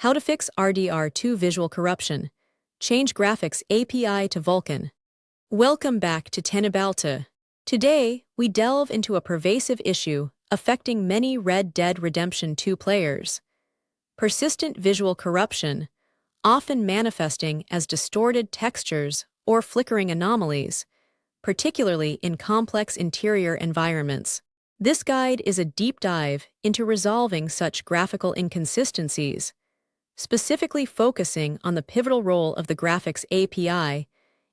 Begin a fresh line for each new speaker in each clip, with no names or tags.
How to fix RDR2 visual corruption. Change graphics API to Vulkan. Welcome back to Tenabalta. Today, we delve into a pervasive issue affecting many Red Dead Redemption 2 players. Persistent visual corruption, often manifesting as distorted textures or flickering anomalies, particularly in complex interior environments. This guide is a deep dive into resolving such graphical inconsistencies, specifically focusing on the pivotal role of the graphics API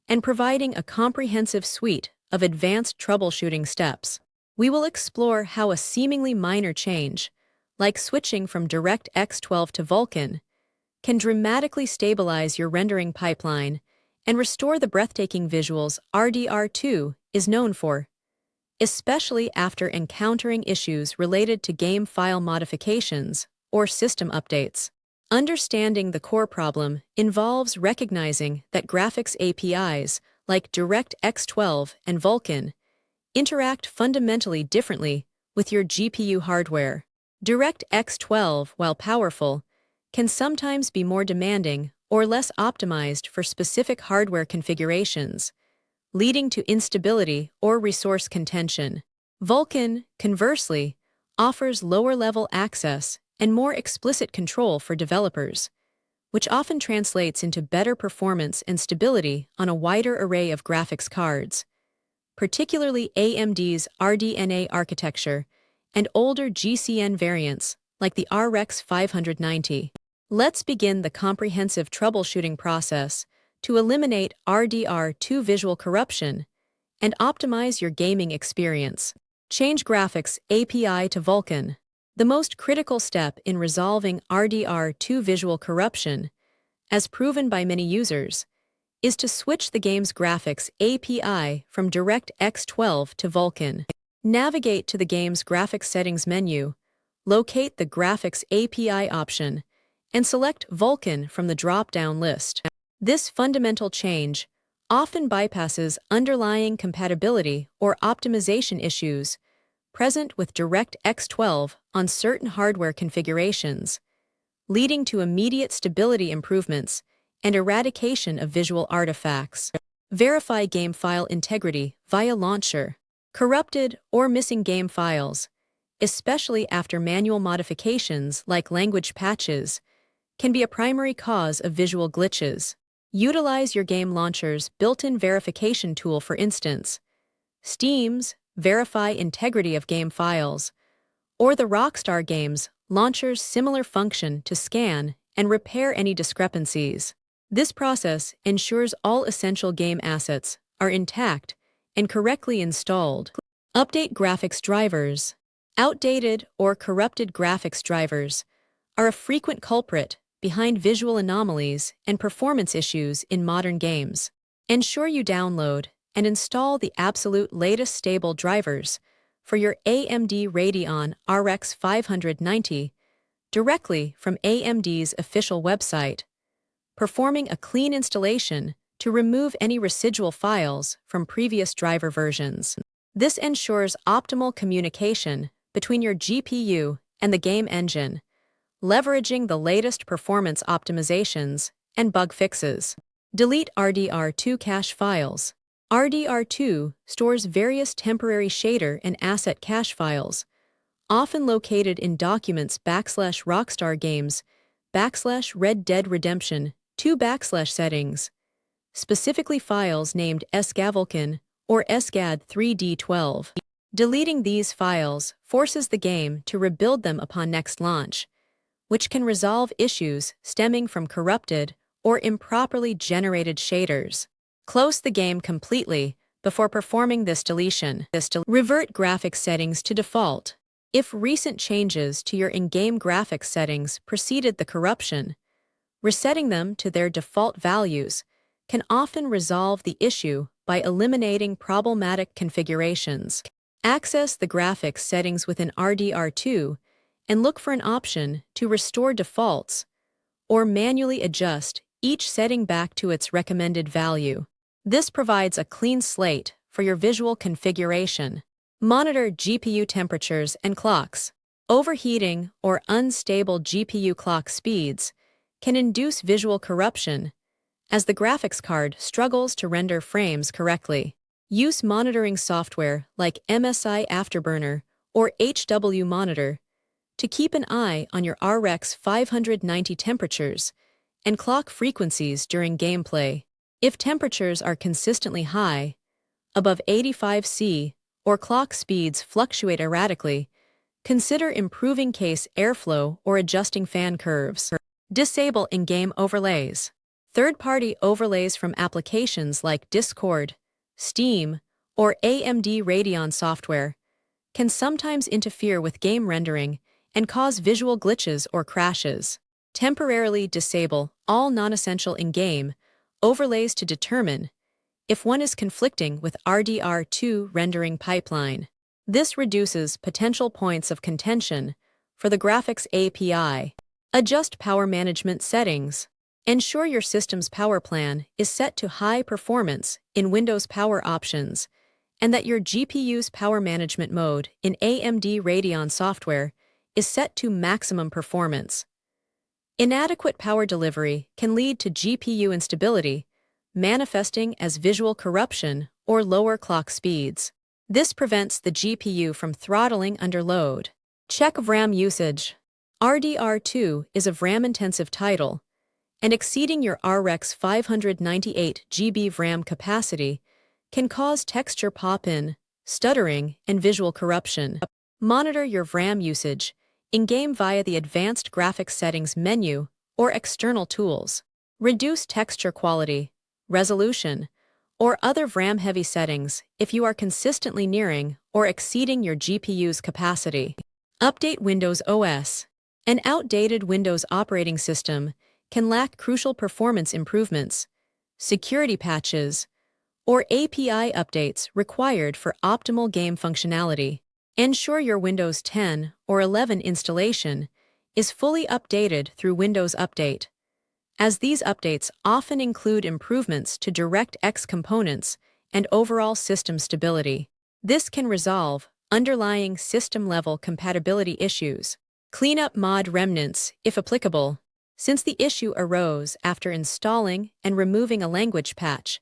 and providing a comprehensive suite of advanced troubleshooting steps. We will explore how a seemingly minor change, like switching from DirectX 12 to Vulkan, can dramatically stabilize your rendering pipeline and restore the breathtaking visuals RDR2 is known for, especially after encountering issues related to game file modifications or system updates. Understanding the core problem involves recognizing that graphics APIs like DirectX 12 and Vulkan interact fundamentally differently with your GPU hardware. DirectX 12, while powerful, can sometimes be more demanding or less optimized for specific hardware configurations, leading to instability or resource contention. Vulkan, conversely, offers lower-level access and more explicit control for developers, which often translates into better performance and stability on a wider array of graphics cards, particularly AMD's RDNA architecture and older GCN variants like the RX 590. Let's begin the comprehensive troubleshooting process to eliminate RDR2 visual corruption and optimize your gaming experience. Change graphics API to Vulkan. The most critical step in resolving RDR2 visual corruption, as proven by many users, is to switch the game's graphics API from DirectX 12 to Vulkan. Navigate to the game's graphics settings menu, locate the Graphics API option, and select Vulkan from the drop-down list. This fundamental change often bypasses underlying compatibility or optimization issues present with DirectX 12 on certain hardware configurations, leading to immediate stability improvements and eradication of visual artifacts. Verify game file integrity via launcher. Corrupted or missing game files, especially after manual modifications like language patches, can be a primary cause of visual glitches. Utilize your game launcher's built-in verification tool, for instance, Steam's Verify Integrity of Game Files, or the Rockstar Games launcher's similar function to scan and repair any discrepancies. This process ensures all essential game assets are intact and correctly installed. Update graphics drivers. Outdated or corrupted graphics drivers are a frequent culprit behind visual anomalies and performance issues in modern games. Ensure you download and install the absolute latest stable drivers for your AMD Radeon RX 590 directly from AMD's official website, performing a clean installation to remove any residual files from previous driver versions. This ensures optimal communication between your GPU and the game engine, leveraging the latest performance optimizations and bug fixes. Delete RDR2 cache files. RDR2 stores various temporary shader and asset cache files, often located in documents /Rockstar Games /Red Dead Redemption 2 /settings, specifically files named SGAVulkan or SGAD3D12. Deleting these files forces the game to rebuild them upon next launch, which can resolve issues stemming from corrupted or improperly generated shaders. Close the game completely before performing this deletion. Revert graphics settings to default. If recent changes to your in-game graphics settings preceded the corruption, resetting them to their default values can often resolve the issue by eliminating problematic configurations. Access the graphics settings within RDR2 and look for an option to restore defaults or manually adjust each setting back to its recommended value. This provides a clean slate for your visual configuration. Monitor GPU temperatures and clocks. Overheating or unstable GPU clock speeds can induce visual corruption, as the graphics card struggles to render frames correctly. Use monitoring software like MSI Afterburner or HW Monitor to keep an eye on your RX 590 temperatures and clock frequencies during gameplay. If temperatures are consistently high, above 85 C, or clock speeds fluctuate erratically, consider improving case airflow or adjusting fan curves. Disable in-game overlays. Third-party overlays from applications like Discord, Steam, or AMD Radeon software can sometimes interfere with game rendering and cause visual glitches or crashes. Temporarily disable all non-essential in-game overlays to determine if one is conflicting with RDR2 rendering pipeline. This reduces potential points of contention for the graphics API. Adjust power management settings. Ensure your system's power plan is set to high performance in Windows Power Options, and that your GPU's power management mode in AMD Radeon software is set to maximum performance. Inadequate power delivery can lead to GPU instability, manifesting as visual corruption or lower clock speeds. This prevents the GPU from throttling under load. Check VRAM usage. RDR2 is a VRAM-intensive title, and exceeding your RX 598 GB VRAM capacity can cause texture pop-in, stuttering, and visual corruption. Monitor your VRAM usage in-game via the Advanced Graphics Settings menu or external tools. Reduce texture quality, resolution, or other VRAM-heavy settings if you are consistently nearing or exceeding your GPU's capacity. Update Windows OS. An outdated Windows operating system can lack crucial performance improvements, security patches, or API updates required for optimal game functionality. Ensure your Windows 10 or 11 installation is fully updated through Windows Update, as these updates often include improvements to DirectX components and overall system stability. This can resolve underlying system-level compatibility issues. Clean up mod remnants, if applicable. Since the issue arose after installing and removing a language patch,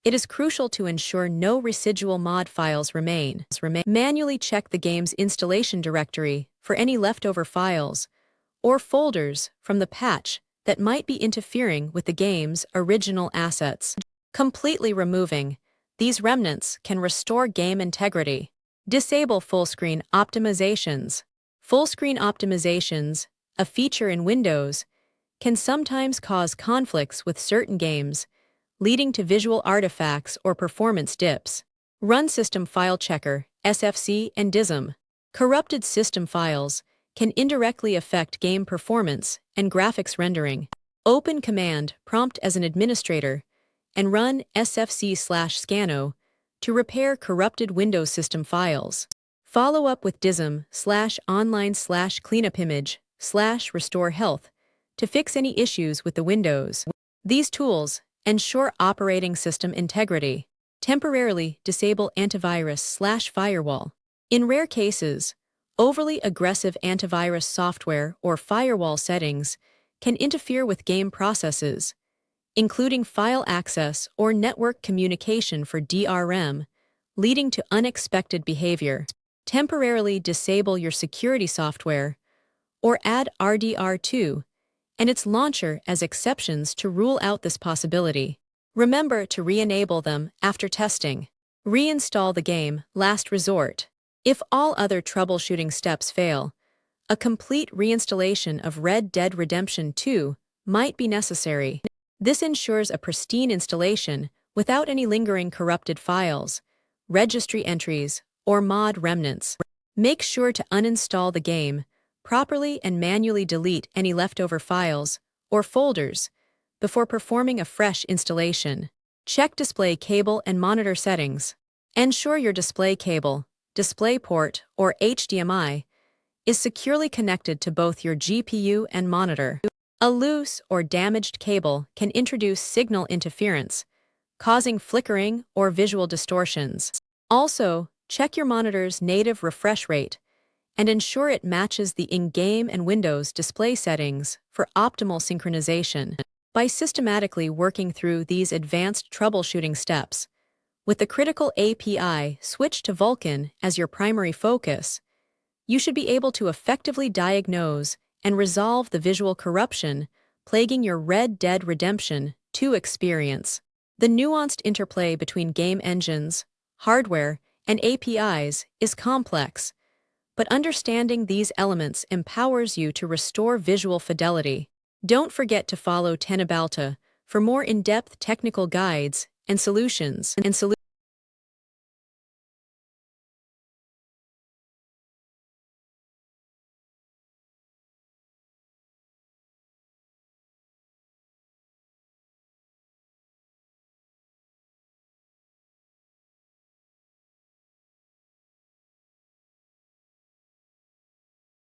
it is crucial to ensure no residual mod files remain. Manually check the game's installation directory for any leftover files or folders from the patch that might be interfering with the game's original assets. Completely removing these remnants can restore game integrity. Disable full-screen optimizations. Full-screen optimizations, a feature in Windows, can sometimes cause conflicts with certain games, leading to visual artifacts or performance dips. Run System File Checker, SFC, and DISM. Corrupted system files can indirectly affect game performance and graphics rendering. Open Command Prompt as an administrator and run sfc/scano to repair corrupted Windows system files. Follow up with DISM/online/cleanupimage/restore health to fix any issues with the Windows. These tools ensure operating system integrity. Temporarily disable Antivirus/Firewall. In rare cases, overly aggressive antivirus software or firewall settings can interfere with game processes, including file access or network communication for DRM, leading to unexpected behavior. Temporarily disable your security software or add RDR2 and its launcher as exceptions to rule out this possibility. Remember to re-enable them after testing. Reinstall the game, last resort. If all other troubleshooting steps fail, a complete reinstallation of Red Dead Redemption 2 might be necessary. This ensures a pristine installation without any lingering corrupted files, registry entries, or mod remnants. Make sure to uninstall the game properly and manually delete any leftover files or folders before performing a fresh installation. Check display cable and monitor settings. Ensure your display cable, DisplayPort, or HDMI is securely connected to both your GPU and monitor. A loose or damaged cable can introduce signal interference, causing flickering or visual distortions. Also, check your monitor's native refresh rate and ensure it matches the in-game and Windows display settings for optimal synchronization. By systematically working through these advanced troubleshooting steps, with the critical API switched to Vulkan as your primary focus, you should be able to effectively diagnose and resolve the visual corruption plaguing your Red Dead Redemption 2 experience. The nuanced interplay between game engines, hardware, and APIs is complex, but understanding these elements empowers you to restore visual fidelity. Don't forget to follow Tenabalta for more in-depth technical guides and solutions.